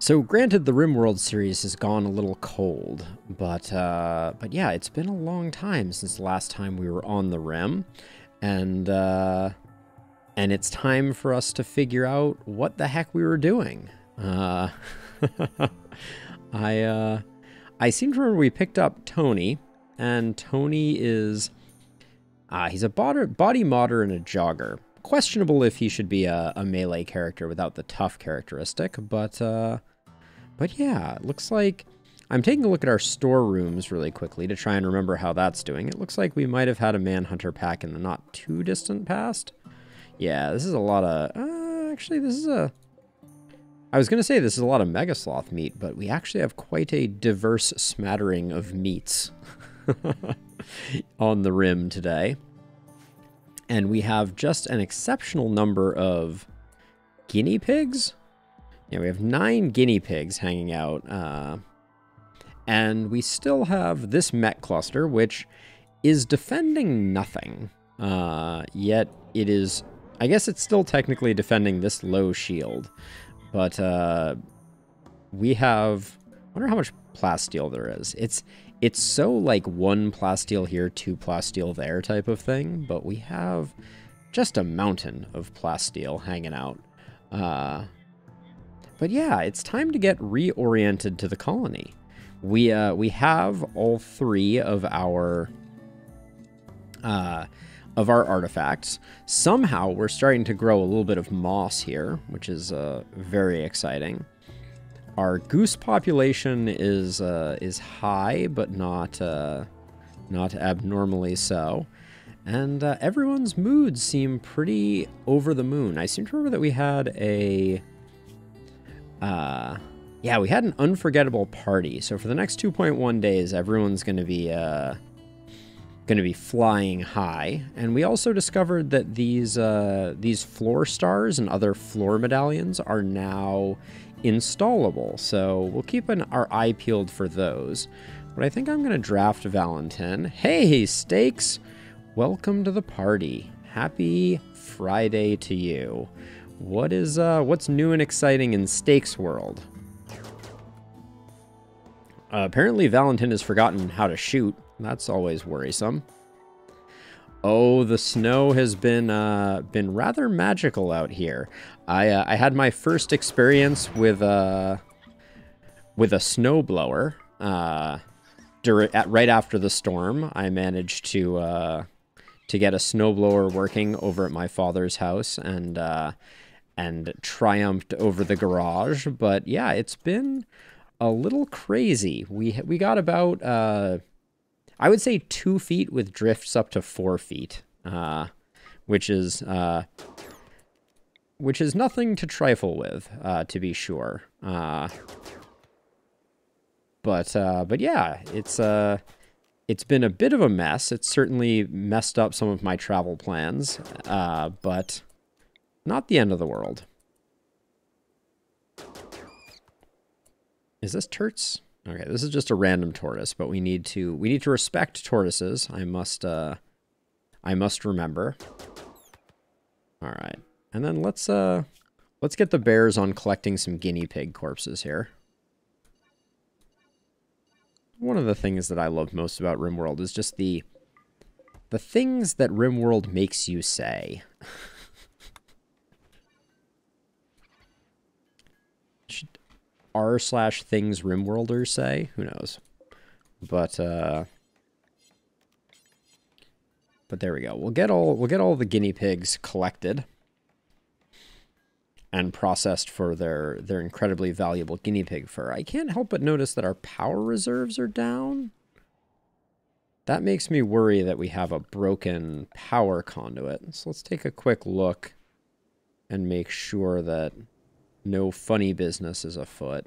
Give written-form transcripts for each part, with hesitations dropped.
So granted, the RimWorld series has gone a little cold, but yeah, it's been a long time since the last time we were on the Rim, and it's time for us to figure out what the heck we were doing. I I seem to remember we picked up Tony, and Tony is he's a body modder and a jogger. Questionable if he should be a melee character without the tough characteristic, but yeah, it looks like I'm taking a look at our storerooms really quickly to try and remember how that's doing. It looks like we might have had a Manhunter pack in the not too distant past. Yeah, this is a lot of... actually, this is a... I was going to say this is a lot of Mega Sloth meat, but we actually have quite a diverse smattering of meats on the Rim today. And we have just an exceptional number of guinea pigs. Yeah, we have 9 guinea pigs hanging out. And we still have this mech cluster, which is defending nothing. Yet it is... I guess it's still technically defending this low shield. But we have... I wonder how much plasteel there is. It's so like 1 plasteel here, 2 plasteel there type of thing. But we have just a mountain of plasteel hanging out. But yeah, it's time to get reoriented to the colony. We have all 3 of our artifacts. Somehow we're starting to grow a little bit of moss here, which is very exciting. Our goose population is high, but not abnormally so. And everyone's moods seem pretty over the moon. I seem to remember that we had a... yeah, we had an unforgettable party. So for the next 2.1 days, everyone's going to be flying high. And we also discovered that these floor stars and other floor medallions are now installable. So we'll keep our eye peeled for those. But I think I'm going to draft Valentin. Hey, Steaks! Welcome to the party. Happy Friday to you. What's new and exciting in Steaks world? Apparently Valentin has forgotten how to shoot. That's always worrisome. Oh, the snow has been rather magical out here. I had my first experience with a snowblower. Right after the storm, I managed to get a snowblower working over at my father's house and triumphed over the garage. But yeah, it's been a little crazy. We got about I would say 2 feet with drifts up to 4 feet, which is nothing to trifle with, to be sure. But yeah, it's been a bit of a mess. It's certainly messed up some of my travel plans, but not the end of the world. Is this Turts? Okay, this is just a random tortoise, but we need to respect tortoises. I must remember. All right, and then let's get the bears on collecting some guinea pig corpses here. One of the things that I love most about RimWorld is just the things that RimWorld makes you say. r/things RimWorlders say? Who knows? But there we go. We'll get all the guinea pigs collected and processed for their incredibly valuable guinea pig fur. I can't help but notice that our power reserves are down. That makes me worry that we have a broken power conduit. So let's take a quick look and make sure that no funny business is afoot.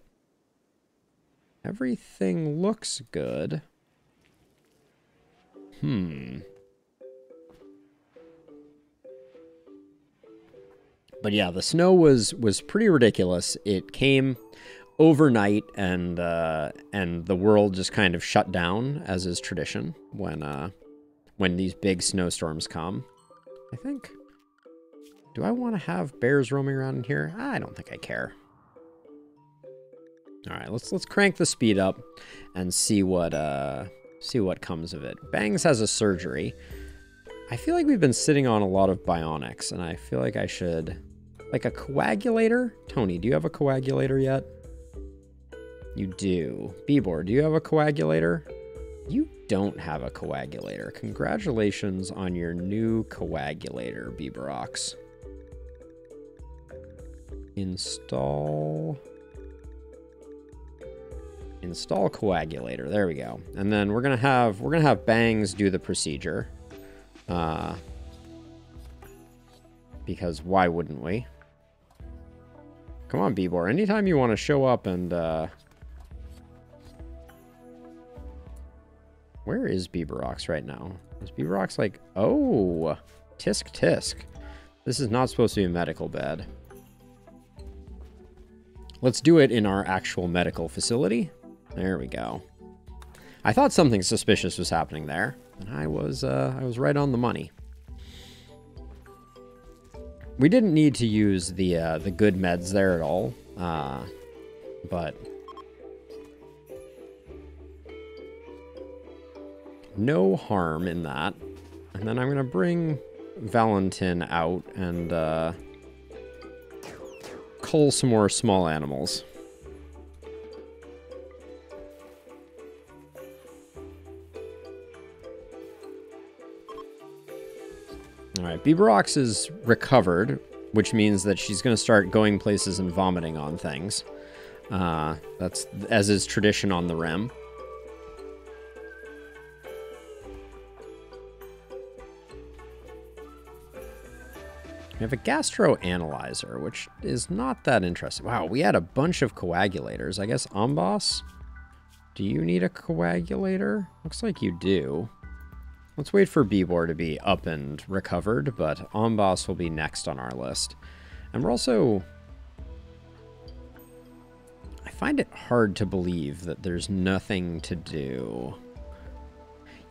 Everything looks good. But yeah, the snow was pretty ridiculous. It came overnight, and the world just kind of shut down, as is tradition when these big snowstorms come. I think. Do I want to have bears roaming around in here? I don't think I care. All right, let's crank the speed up and see what comes of it. Bangs has a surgery. I feel like we've been sitting on a lot of bionics, and I feel like I should... Like a coagulator? Tony, do you have a coagulator yet? You do. Bebor, do you have a coagulator? You don't have a coagulator. Congratulations on your new coagulator, Beborox. Install coagulator. There we go. And then we're gonna have Bangs do the procedure. Because why wouldn't we? Come on, Bebor. Anytime you want to show up and where is Beborox right now? Is Beborox like, oh, tisk tisk. This is not supposed to be a medical bed. Let's do it in our actual medical facility. There we go. I thought something suspicious was happening there, and I was right on the money. We didn't need to use the good meds there at all, but no harm in that. And then I'm gonna bring Valentin out and cull some more small animals. All right, Beborox is recovered, which means that she's going to start going places and vomiting on things. That's as is tradition on the Rim. We have a gastroanalyzer, which is not that interesting. Wow, we had a bunch of coagulators. I guess Amboss, do you need a coagulator? Looks like you do. Let's wait for Bebor to be up and recovered, but Amboss will be next on our list. And we're also... I find it hard to believe that there's nothing to do.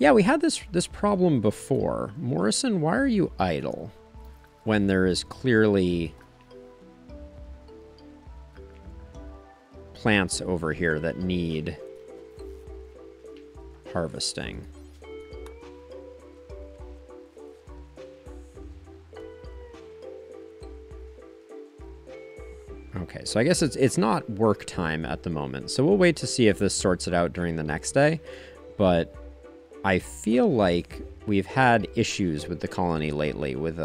Yeah, we had this problem before. Morrison, why are you idle when there is clearly plants over here that need harvesting? Okay, so I guess it's not work time at the moment, so we'll wait to see if this sorts it out during the next day, but I feel like we've had issues with the colony lately with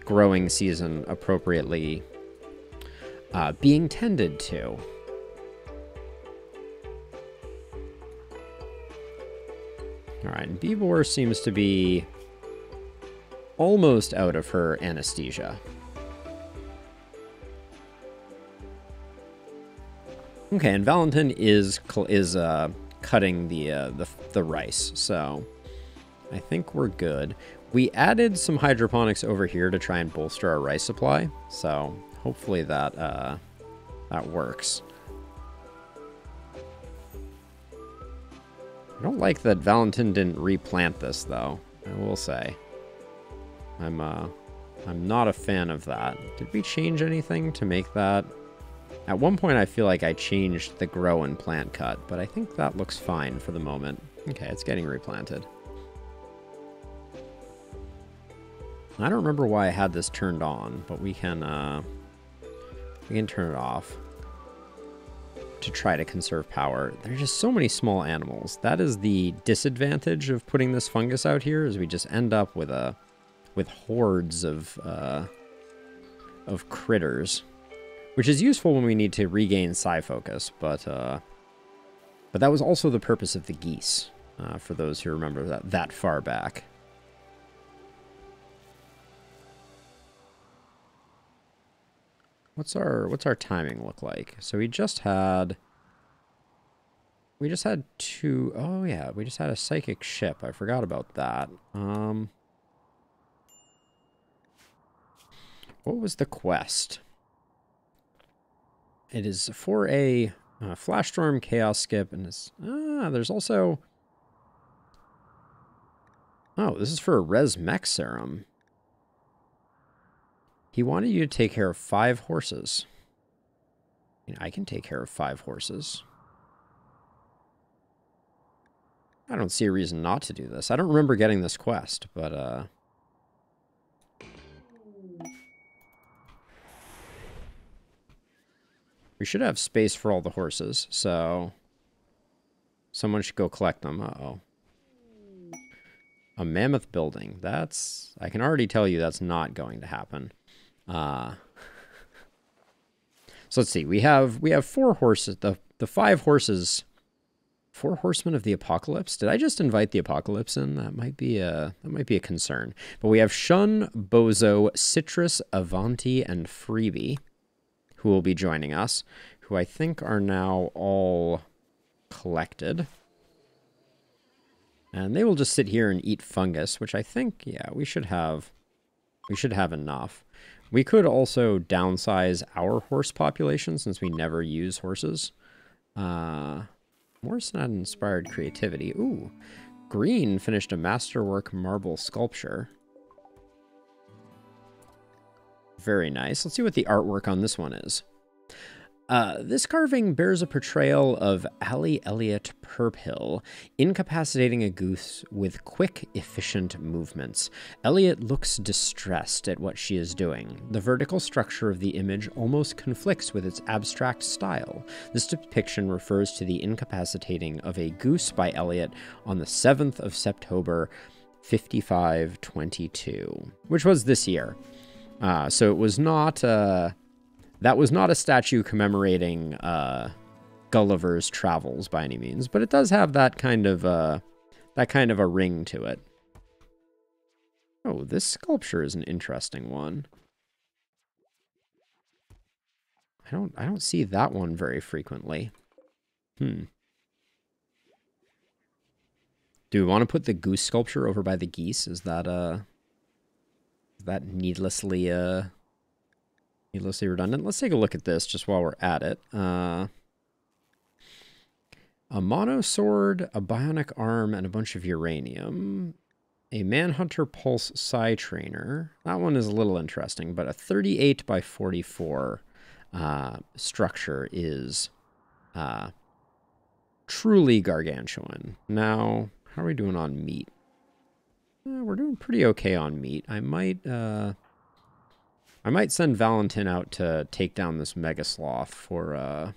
growing season appropriately being tended to. All right, and Bebor seems to be almost out of her anesthesia. Okay, and Valentin is cutting the rice, so I think we're good. We added some hydroponics over here to try and bolster our rice supply, so hopefully that that works. I don't like that Valentin didn't replant this, though. I will say, I'm not a fan of that. Did we change anything to make that? At one point, I feel like I changed the grow and plant cut, but I think that looks fine for the moment. Okay, it's getting replanted. I don't remember why I had this turned on, but we can turn it off to try to conserve power. There's just so many small animals. That is the disadvantage of putting this fungus out here, is we just end up with hordes of critters. Which is useful when we need to regain psi focus, but that was also the purpose of the geese, for those who remember that far back. What's our timing look like? So we just had two. Oh yeah, we just had a psychic ship. I forgot about that. What was the quest? It is for a flash storm, chaos skip, and it's there's also, oh, this is for a res mech serum. He wanted you to take care of 5 horses. I can take care of 5 horses. I don't see a reason not to do this. I don't remember getting this quest, but we should have space for all the horses, so someone should go collect them. Uh-oh. A mammoth building. That's... I can already tell you that's not going to happen. So let's see. We have 4 horses. The 5 horses... 4 horsemen of the apocalypse. Did I just invite the apocalypse in? That might be a concern. But we have Shun, Bozo, Citrus, Avanti, and Freebie, who will be joining us, who I think are now all collected. And they will just sit here and eat fungus, which I think, yeah, we should have enough. We could also downsize our horse population since we never use horses. Morrison had inspired creativity. Ooh, Green finished a masterwork marble sculpture. Very nice. Let's see what the artwork on this one is. This carving bears a portrayal of Allie Elliott Purphill, incapacitating a goose with quick, efficient movements. Elliott looks distressed at what she is doing. The vertical structure of the image almost conflicts with its abstract style. This depiction refers to the incapacitating of a goose by Elliott on the 7th of September, 5522, which was this year. So it was not... That was not a statue commemorating Gulliver's travels by any means, but it does have that kind of a ring to it. Oh, this sculpture is an interesting one. I don't see that one very frequently. Do we want to put the goose sculpture over by the geese? Is that needlessly redundant? Let's take a look at this just while we're at it. A mono sword, a bionic arm, and a bunch of uranium. A Manhunter Pulse Psi Trainer. That one is a little interesting, but a 38 by 44 structure is truly gargantuan. Now, how are we doing on meat? We're doing pretty okay on meat. I might send Valentin out to take down this Mega Sloth for a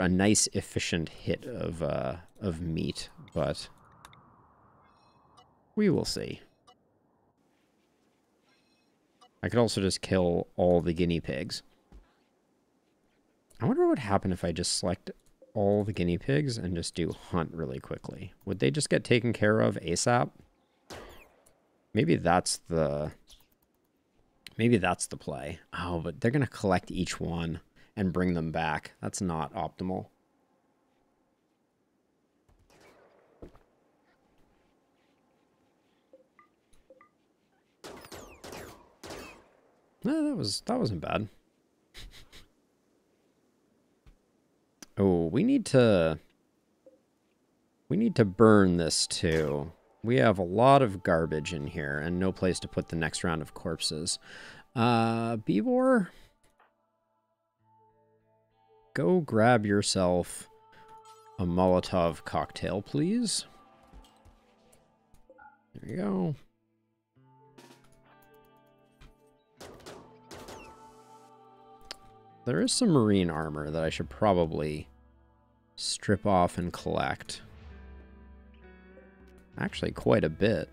nice efficient hit of meat, but we will see. I could also just kill all the guinea pigs. I wonder what would happen if I just select all the guinea pigs and just do hunt really quickly. Would they just get taken care of ASAP? Maybe that's the play. Oh, but they're going to collect each one and bring them back. That's not optimal. No, that wasn't bad. Oh, we need to burn this too. We have a lot of garbage in here and no place to put the next round of corpses. Bebor, go grab yourself a Molotov cocktail, please. There you go. There is some marine armor that I should probably strip off and collect. Actually, quite a bit.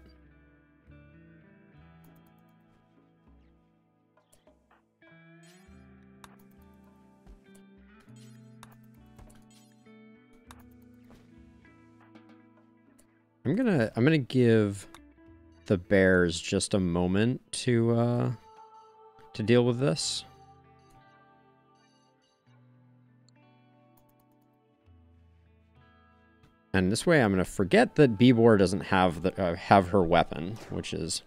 I'm gonna give the bears just a moment to deal with this. And this way I'm going to forget that Bebor doesn't have her weapon, which is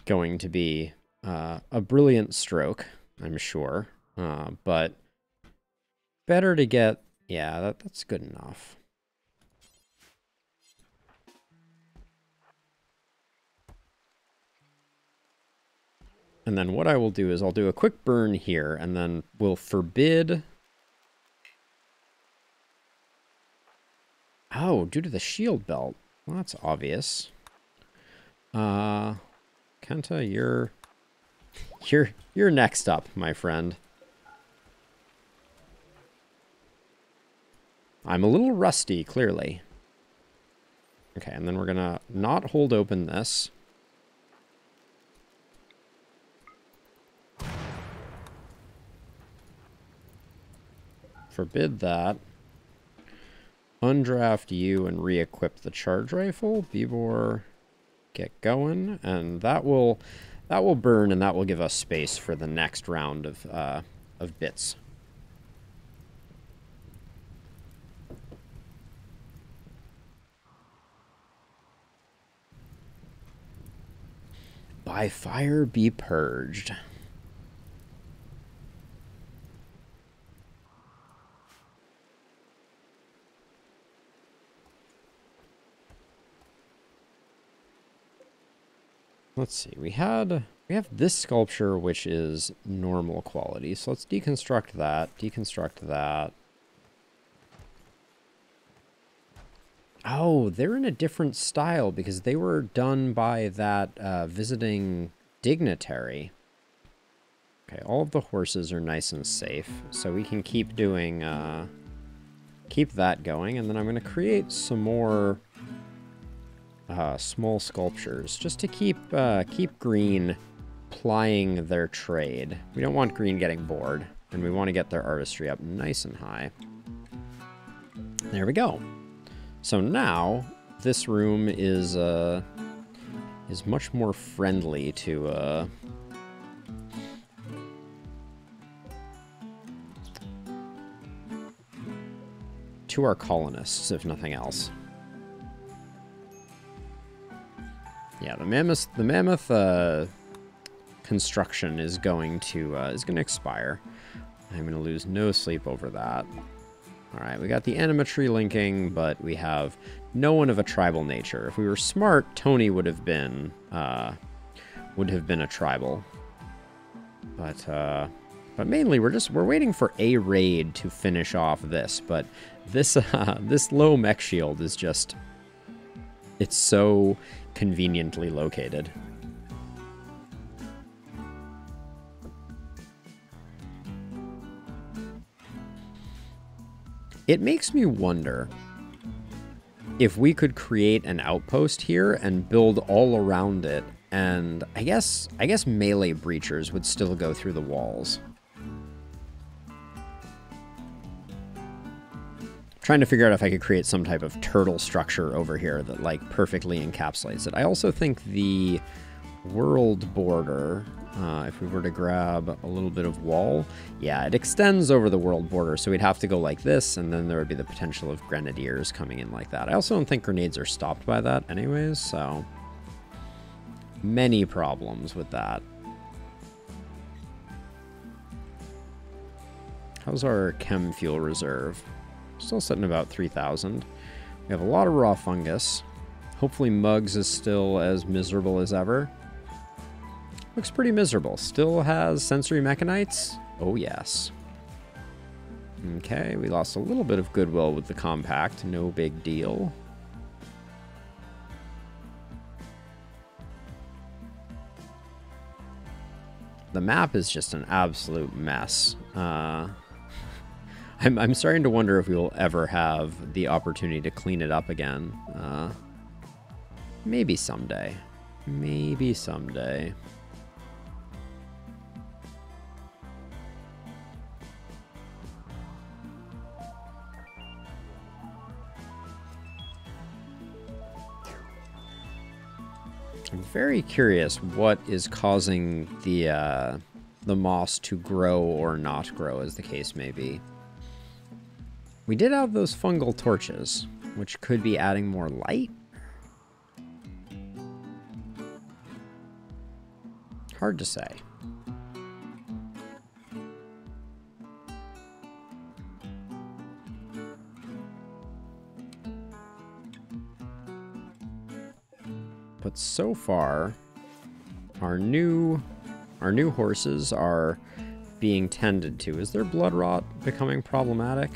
going to be a brilliant stroke, I'm sure. But better to get... Yeah, that's good enough. And then what I will do is I'll do a quick burn here, and then we'll forbid... Oh, due to the shield belt. Well, that's obvious. Kenta, you're next up, my friend. I'm a little rusty, clearly. Okay, and then we're gonna not hold open this. Forbid that. Undraft you and re-equip the charge rifle. Bibor, get going, and that will burn, and that will give us space for the next round of bits. By fire be purged. Let's see, we have this sculpture, which is normal quality. So let's deconstruct that. Oh, they're in a different style because they were done by that visiting dignitary. Okay, all of the horses are nice and safe, so we can keep doing, keep that going, and then I'm going to create some more small sculptures just to keep green plying their trade. We don't want green getting bored, and we want to get their artistry up nice and high. There we go. So now this room is much more friendly to our colonists, if nothing else. Yeah, the mammoth construction is going to expire. I'm going to lose no sleep over that. All right, we got the animatry linking, but we have no one of a tribal nature. If we were smart, Tony would have been a tribal. But mainly we're waiting for a raid to finish off this. But this this low mech shield is just, it's so conveniently located. It makes me wonder if we could create an outpost here and build all around it, and I guess melee breachers would still go through the walls. Trying to figure out if I could create some type of turtle structure over here that like perfectly encapsulates it. I also think the world border, if we were to grab a little bit of wall, yeah, it extends over the world border, so we'd have to go like this, and then there would be the potential of grenadiers coming in like that. I also don't think grenades are stopped by that anyways, so many problems with that. How's our chem fuel reserve? Still sitting about 3,000. We have a lot of raw fungus. Hopefully Muggs is still as miserable as ever. Looks pretty miserable. Still has sensory mechanites? Oh yes. Okay, we lost a little bit of goodwill with the compact. No big deal. The map is just an absolute mess. I'm starting to wonder if we will ever have the opportunity to clean it up again. Maybe someday. Maybe someday. I'm very curious what is causing the moss to grow or not grow, as the case may be. We did have those fungal torches, which could be adding more light. Hard to say. But so far, our new Our new horses are being tended to. Is their blood rot becoming problematic?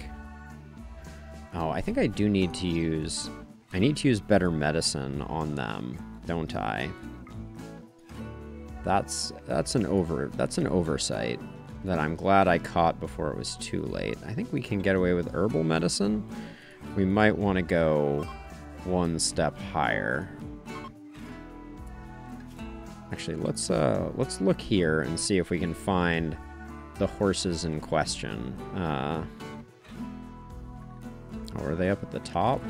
Oh, I think I do need to use... I need to use better medicine on them, don't I? That's an oversight that I'm glad I caught before it was too late. I think we can get away with herbal medicine. We might want to go one step higher. Actually, let's look here and see if we can find the horses in question. Oh, are they up at the top?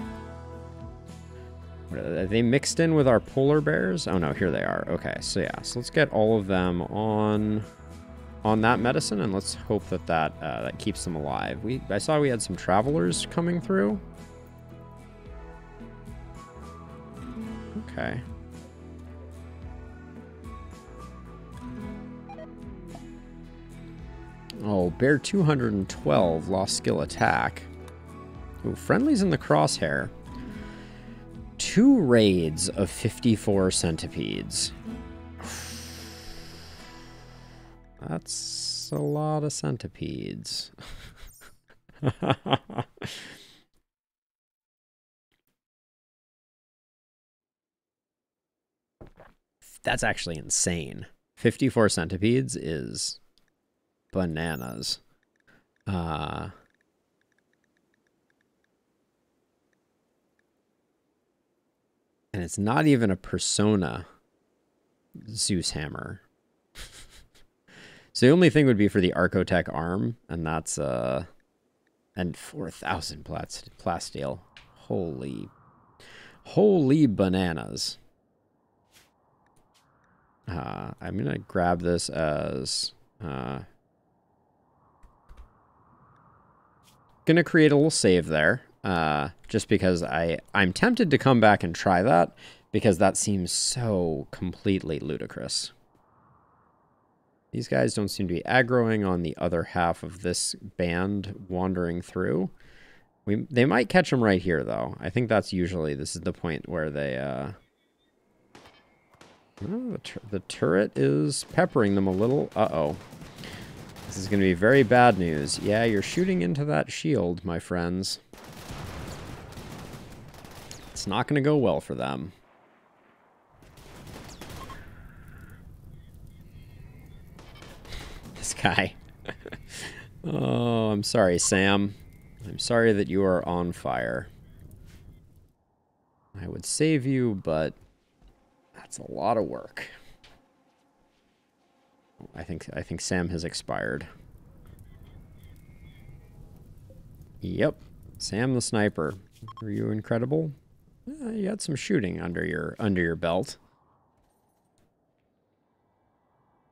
Are they mixed in with our polar bears? Oh no, here they are. Okay, so yeah, so let's get all of them on that medicine, and let's hope that that keeps them alive. I saw we had some travelers coming through. Okay. Oh, bear 212 lost skill attack. Ooh, friendlies in the crosshair. 2 raids of 54 centipedes. That's a lot of centipedes. That's actually insane. 54 centipedes is bananas. And it's not even a persona Zeus hammer. So the only thing would be for the Archotech arm, and that's and 4,000 plasteel. Holy bananas. I'm gonna grab this as gonna create a little save there. Just because I'm tempted to come back and try that, because that seems so completely ludicrous. These guys don't seem to be aggroing on the other half of this band wandering through. They might catch them right here, though. I think this is the point where they... Oh, the turret is peppering them a little. Uh-oh. This is going to be very bad news. Yeah, you're shooting into that shield, my friends. It's not going to go well for them. This guy. Oh, I'm sorry, Sam. I'm sorry that you are on fire. I would save you, but that's a lot of work. I think Sam has expired. Yep. Sam the sniper. Are you incredible? You had some shooting under your belt.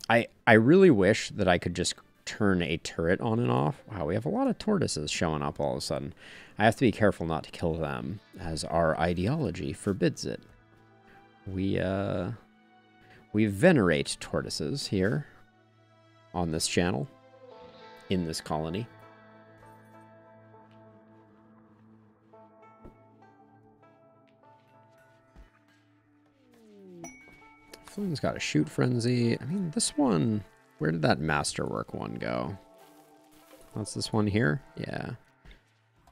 I really wish that I could just turn a turret on and off. Wow, we have a lot of tortoises showing up all of a sudden. I have to be careful not to kill them, as our ideology forbids it. We venerate tortoises here on this channel, in this colony. Flynn's got a shoot frenzy. I mean, this one, where did that masterwork one go? That's this one here? Yeah.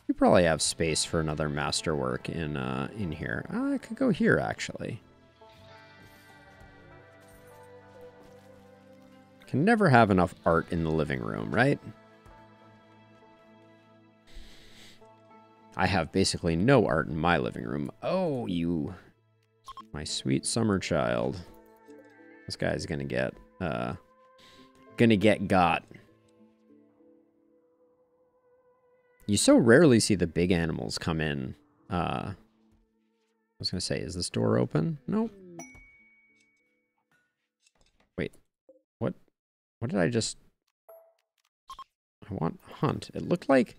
You probably have space for another masterwork in here. I could go here, actually. Can never have enough art in the living room, right? I have basically no art in my living room. Oh, you... my sweet summer child. This guy's gonna get got. You so rarely see the big animals come in. I was gonna say, is this door open? Nope. Wait, what did I just... I want hunt. It looked like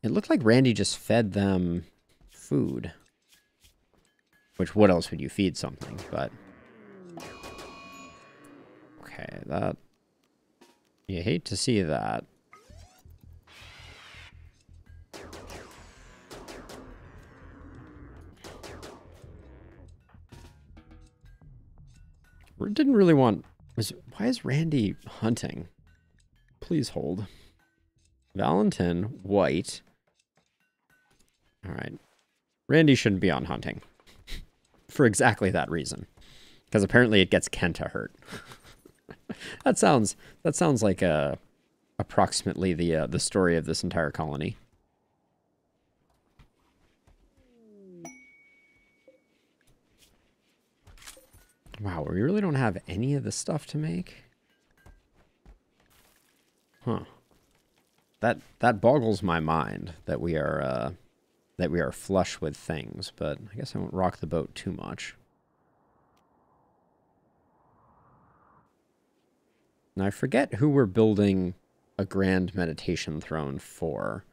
Randy just fed them food. Which, what else would you feed something? But okay, that... you hate to see that. Didn't really want Why is Randy hunting? Please hold. Valentin, white. All right. Randy shouldn't be on hunting. For exactly that reason. Because apparently it gets Kenta hurt. That sounds like approximately the story of this entire colony. Wow, we really don't have any of the stuff to make? Huh. That boggles my mind that we are flush with things, but I guess I won't rock the boat too much. Now I forget who we're building a grand meditation throne for.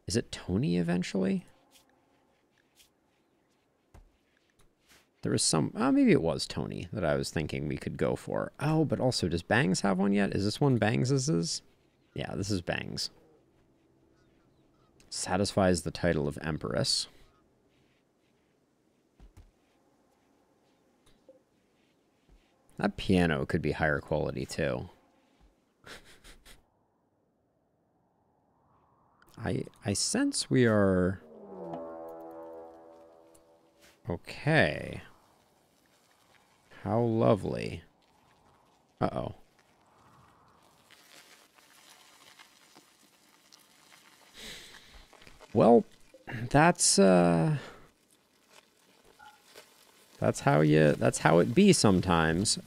Is it Tony eventually? There was some... Oh, maybe it was Tony that I was thinking we could go for. Oh, but also, does Bangs have one yet? Is this one Bangs's? Yeah, this is Bangs. Satisfies the title of Empress. That piano could be higher quality, too. I sense we are... Okay. How lovely. Uh-oh. Well, that's how it be sometimes.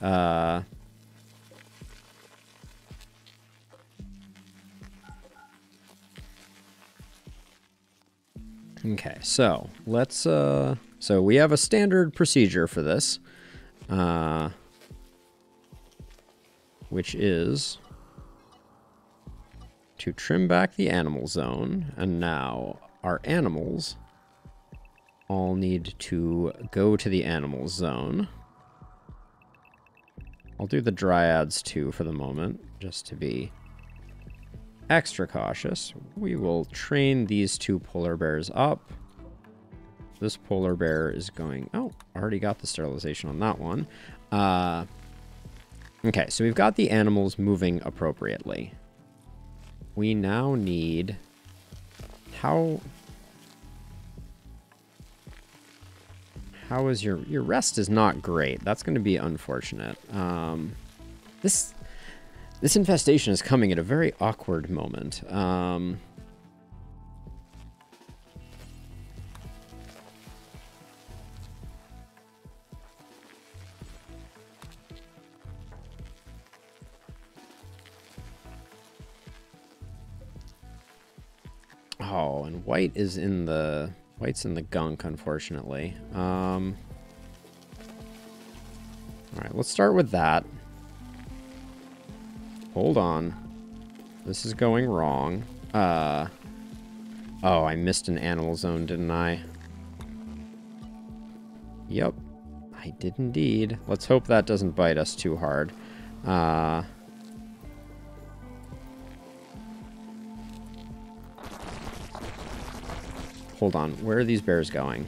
Okay, so let's so we have a standard procedure for this, which is to trim back the animal zone, and now our animals all need to go to the animal zone. I'll do the dryads too for the moment, just to be extra cautious. We will train these two polar bears up. This polar bear is going... Oh, already got the sterilization on that one. Okay, so we've got the animals moving appropriately. We now need... How is your rest is not great. That's going to be unfortunate. This infestation is coming at a very awkward moment. Oh, and white's in the gunk, unfortunately. All right, let's start with that. Hold on. This is going wrong. Oh, I missed an animal zone, didn't I? Yep, I did indeed. Let's hope that doesn't bite us too hard. Hold on, where are these bears going?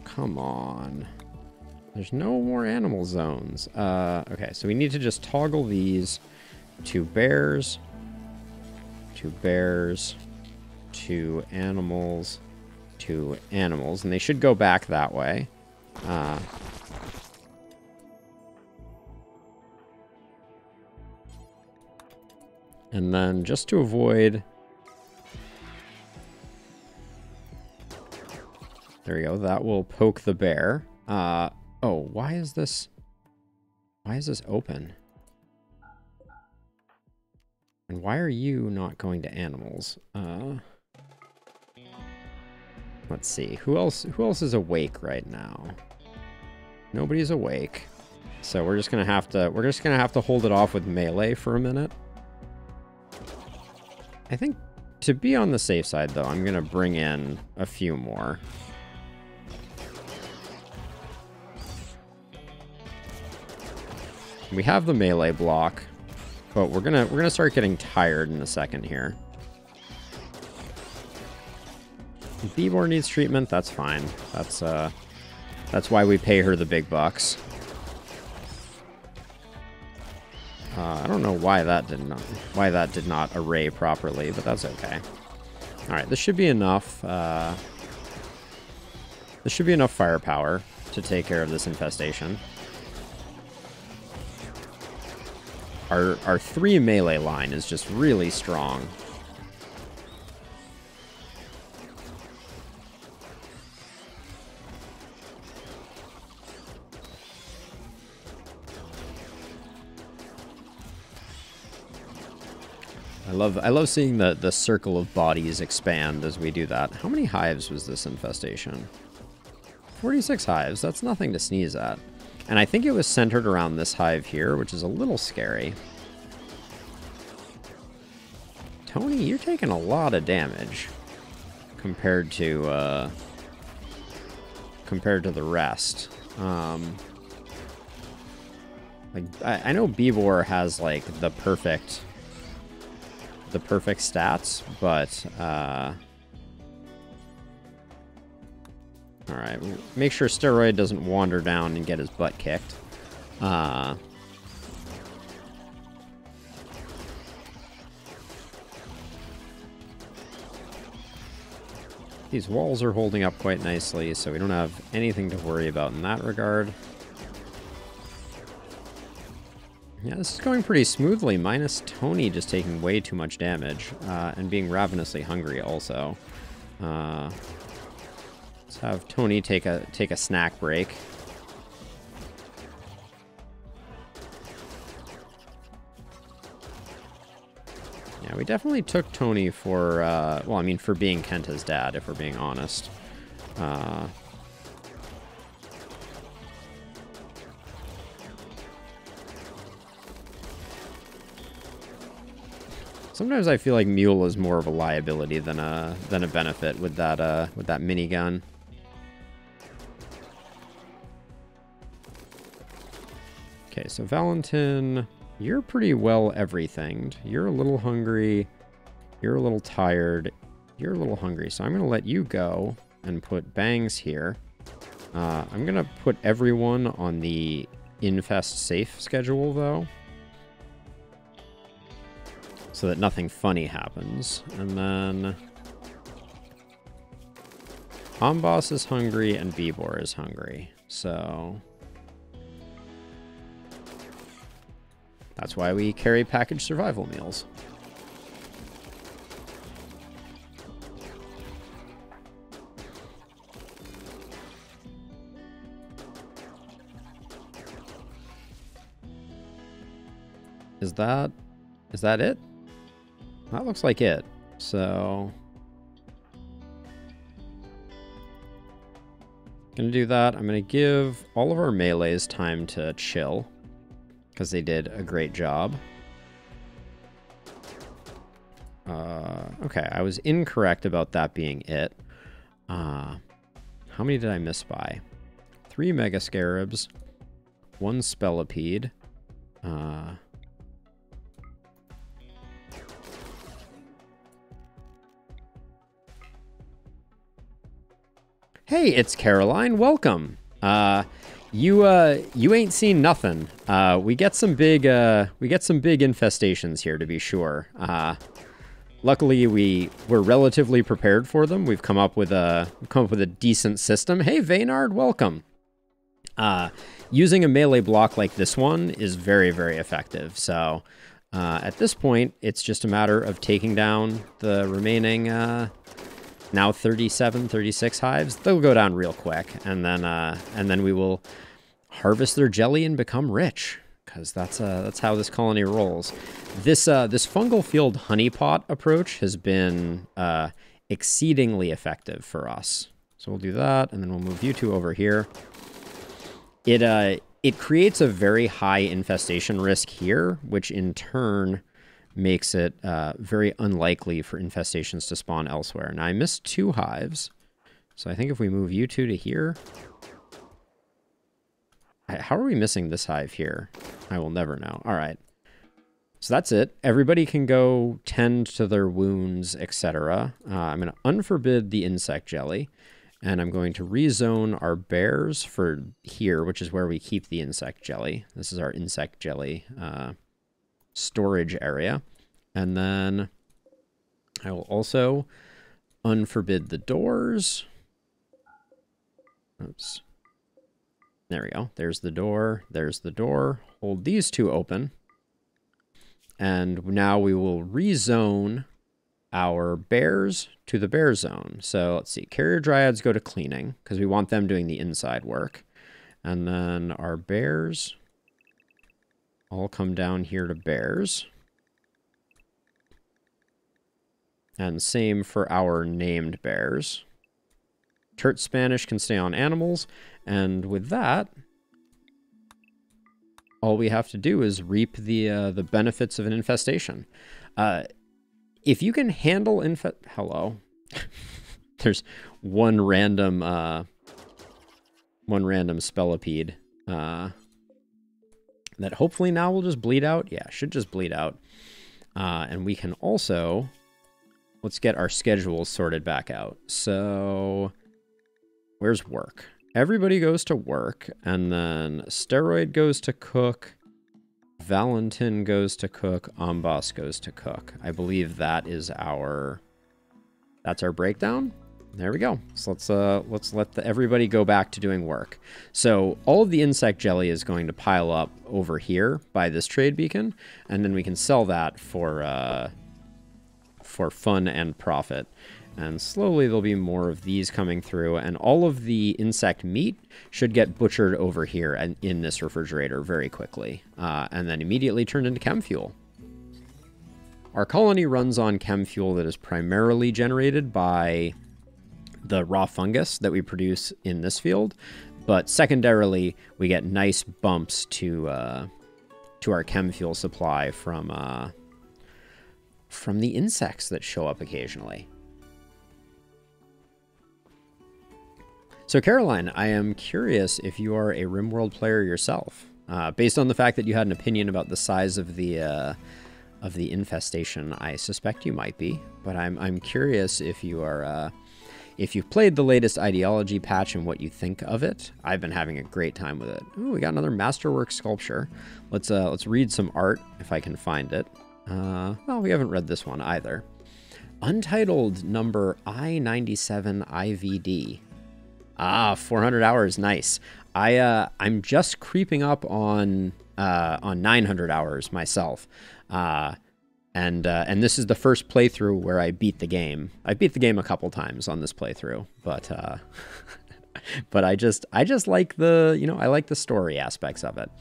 Come on. There's no more animal zones. Okay, so we need to just toggle these to bears, to animals, and they should go back that way. And then just to avoid... There we go, that will poke the bear. Oh, why is this open? And why are you not going to animals? Let's see. Who else is awake right now? Nobody's awake. So we're just gonna have to hold it off with melee for a minute. I think to be on the safe side though, I'm gonna bring in a few more. We have the melee block, but we're gonna start getting tired in a second here. If Beebor needs treatment, that's fine. That's why we pay her the big bucks. I don't know why that did not array properly, but that's okay. All right, this should be enough. This should be enough firepower to take care of this infestation. Our 3 melee line is just really strong. I love seeing the circle of bodies expand as we do that. How many hives was this infestation? 46 hives. That's nothing to sneeze at. And I think it was centered around this hive here, which is a little scary. Tony, you're taking a lot of damage compared to the rest. Like I know Bibor has like the perfect stats, but all right, make sure Steroid doesn't wander down and get his butt kicked. These walls are holding up quite nicely, so we don't have anything to worry about in that regard. Yeah, this is going pretty smoothly, minus Tony just taking way too much damage, and being ravenously hungry also. Let's have Tony take a snack break. Yeah, we definitely took Tony for, well, I mean, for being Kenta's dad, if we're being honest. Sometimes I feel like Mule is more of a liability than a benefit with that minigun. Okay, so Valentin, you're pretty well everythinged. You're a little hungry. You're a little tired. You're a little hungry. So I'm going to let you go and put Bangs here. I'm going to put everyone on the infest safe schedule, though, so that nothing funny happens. And then Amboss is hungry and Bibor is hungry. So that's why we carry packaged survival meals. Is that it? That looks like it. So gonna do that. I'm gonna give all of our melees time to chill, because they did a great job. Okay, I was incorrect about that being it. How many did I miss by? 3 Mega Scarabs, 1 Spellipede. Hey, it's Caroline. Welcome. You ain't seen nothing. We get some big infestations here, to be sure. Luckily we're relatively prepared for them. We've come up with a decent system. Hey, Vaynard, welcome. Using a melee block like this one is very, very effective. So at this point, it's just a matter of taking down the remaining now 37, 36 hives. They'll go down real quick, and then we will harvest their jelly and become rich, because that's how this colony rolls. This fungal field honeypot approach has been exceedingly effective for us. So we'll do that, and then we'll move you two over here. It creates a very high infestation risk here, which in turn makes it very unlikely for infestations to spawn elsewhere. Now, I missed 2 hives, so I think if we move you two to here... How are we missing this hive here? I will never know. All right. So that's it. Everybody can go tend to their wounds, etc. I'm going to unforbid the insect jelly, and I'm going to rezone our bears for here, which is where we keep the insect jelly. This is our insect jelly storage area. And then I will also unforbid the doors. Oops. There we go. There's the door. There's the door. Hold these two open. And now we will rezone our bears to the bear zone. So let's see. Carrier dryads go to cleaning because we want them doing the inside work. And then our bears all come down here to bears. And same for our named bears. Turt Spanish can stay on animals. And with that, all we have to do is reap the benefits of an infestation. If you can handle hello. There's one random spellipede that hopefully now will just bleed out. Yeah, should just bleed out. And we can also, let's get our schedules sorted back out. So where's work? Everybody goes to work, and then Steroid goes to cook, Valentin goes to cook, Ambas goes to cook. I believe that is that's our breakdown. There we go. So let's let everybody go back to doing work. So all of the insect jelly is going to pile up over here by this trade beacon, and then we can sell that for fun and profit. And slowly there'll be more of these coming through, and all of the insect meat should get butchered over here and in this refrigerator very quickly, and then immediately turned into chem fuel. Our colony runs on chem fuel that is primarily generated by the raw fungus that we produce in this field, but secondarily we get nice bumps to our chem fuel supply from the insects that show up occasionally. So Caroline, I am curious if you are a RimWorld player yourself. Based on the fact that you had an opinion about the size of the infestation, I suspect you might be. But I'm curious if you are if you've played the latest ideology patch and what you think of it. I've been having a great time with it. Ooh, we got another masterwork sculpture. Let's read some art if I can find it. Well, we haven't read this one either. Untitled number I-97 IVD. 400 hours, nice. I'm just creeping up on 900 hours myself, and this is the first playthrough where I beat the game. I beat the game a couple times on this playthrough, but but I just like I like the story aspects of it.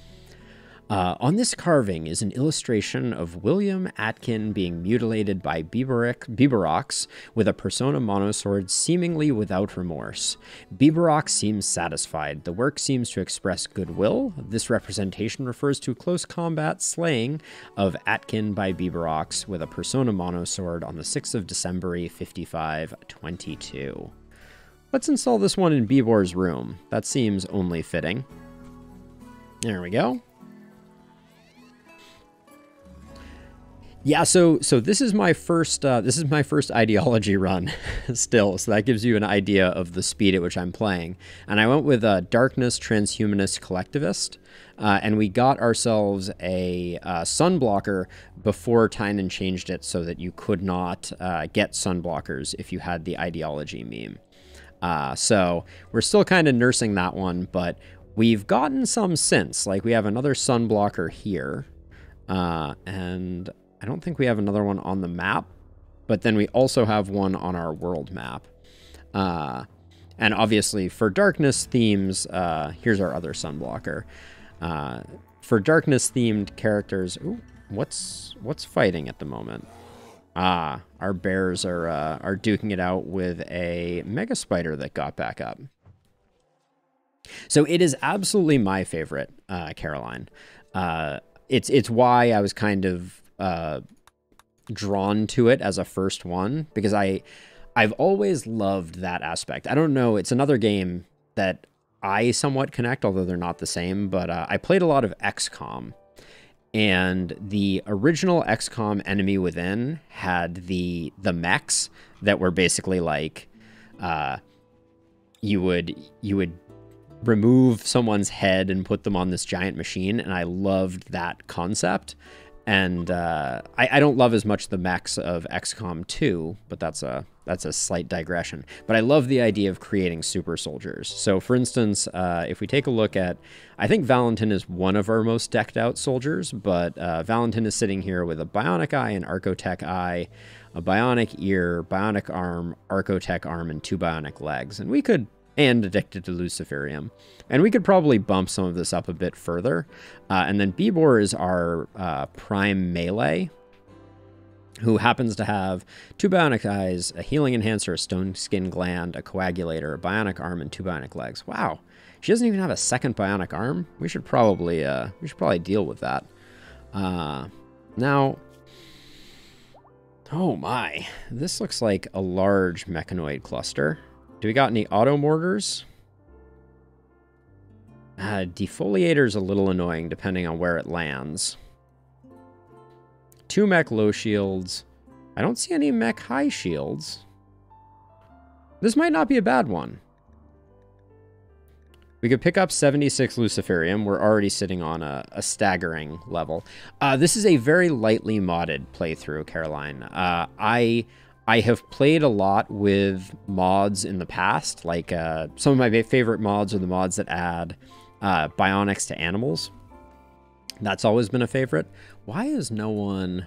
On this carving is an illustration of William Atkin being mutilated by Biberox with a persona monosword seemingly without remorse. Biberox seems satisfied. The work seems to express goodwill. This representation refers to close combat slaying of Atkin by Biberox with a persona monosword on the 6th of December 5522. Let's install this one in Bibor's room. That seems only fitting. There we go. Yeah, so this is my first ideology run still, so that gives you an idea of the speed at which I'm playing. And I went with Darkness Transhumanist Collectivist, and we got ourselves a sunblocker before Tynan changed it so that you could not get sunblockers if you had the ideology meme. So we're still kind of nursing that one, but we've gotten some since. Like we have another sunblocker here, and I don't think we have another one on the map, but then we also have one on our world map. And obviously for darkness themes, here's our other sunblocker. For darkness themed characters, ooh, what's fighting at the moment? Our bears are duking it out with a mega spider that got back up. So it is absolutely my favorite, Caroline. It's why I was kind of drawn to it as a first one, because I've always loved that aspect. I don't know, it's another game that I somewhat connect, although they're not the same, but I played a lot of XCOM, and the original XCOM Enemy Within had the mechs that were basically like you would remove someone's head and put them on this giant machine, and I loved that concept. And I don't love as much the mechs of XCOM 2, but that's a slight digression. But I love the idea of creating super soldiers. So for instance, if we take a look at, I think Valentin is one of our most decked out soldiers, but Valentin is sitting here with a bionic eye, an Archotech eye, a bionic ear, bionic arm, Archotech arm, and 2 bionic legs. And we could, and addicted to Luciferium. And we could probably bump some of this up a bit further. And then Bibor is our prime melee, who happens to have 2 bionic eyes, a healing enhancer, a stone skin gland, a coagulator, a bionic arm, and 2 bionic legs. Wow, she doesn't even have a second bionic arm. We should probably deal with that. Now, oh my, this looks like a large mechanoid cluster. Do we got any auto mortars? Defoliator's a little annoying depending on where it lands. 2 mech low shields. I don't see any mech high shields. This might not be a bad one. We could pick up 76 Luciferium. We're already sitting on a staggering level. This is a very lightly modded playthrough, Caroline. I have played a lot with mods in the past. Like some of my favorite mods are the mods that add bionics to animals. That's always been a favorite. Why is no one...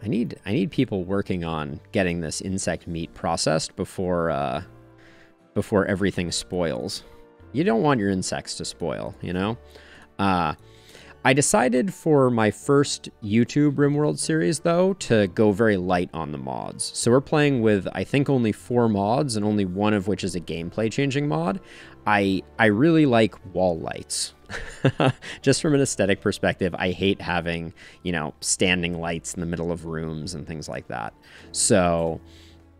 I need people working on getting this insect meat processed before everything spoils. You don't want your insects to spoil, you know? I decided for my first YouTube RimWorld series, though, to go very light on the mods. So we're playing with, I think, only 4 mods, and only one of which is a gameplay-changing mod. I really like wall lights. Just from an aesthetic perspective, I hate having, you know, standing lights in the middle of rooms and things like that. So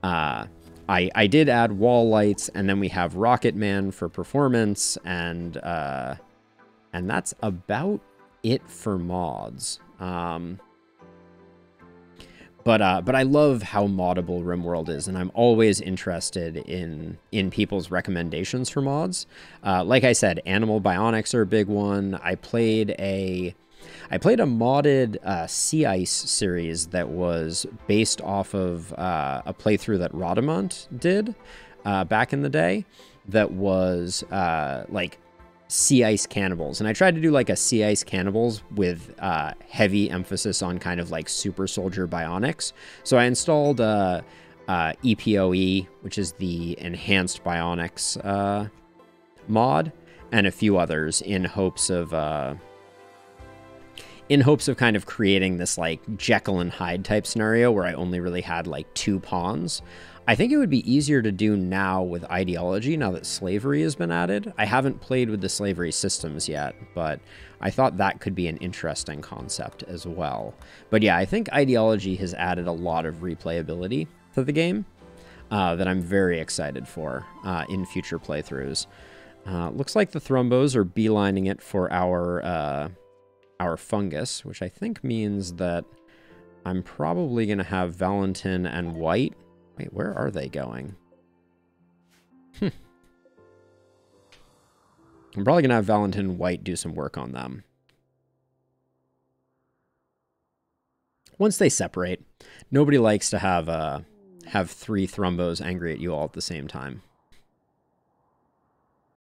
I did add wall lights, and then we have Rocket Man for performance, and that's about it for mods. But I love how moddable RimWorld is, and I'm always interested in people's recommendations for mods. Like I said, animal bionics are a big one. I played a modded Sea Ice series that was based off of a playthrough that Rodamont did back in the day. That was like Sea Ice Cannibals, and I tried to do like a Sea Ice Cannibals with heavy emphasis on kind of like super soldier bionics. So I installed EPOE, which is the enhanced bionics mod, and a few others in hopes of kind of creating this like Jekyll and Hyde type scenario where I only really had like 2 pawns. I think it would be easier to do now with ideology, now that slavery has been added. I haven't played with the slavery systems yet, but I thought that could be an interesting concept as well. But yeah, I think ideology has added a lot of replayability to the game that I'm very excited for in future playthroughs. Looks like the Thrumbos are beelining it for our fungus, which I think means that I'm probably going to have Valentin and White. Wait, where are they going? I'm probably going to have Valentin and White do some work on them. Once they separate, nobody likes to have 3 Thrumbos angry at you all at the same time.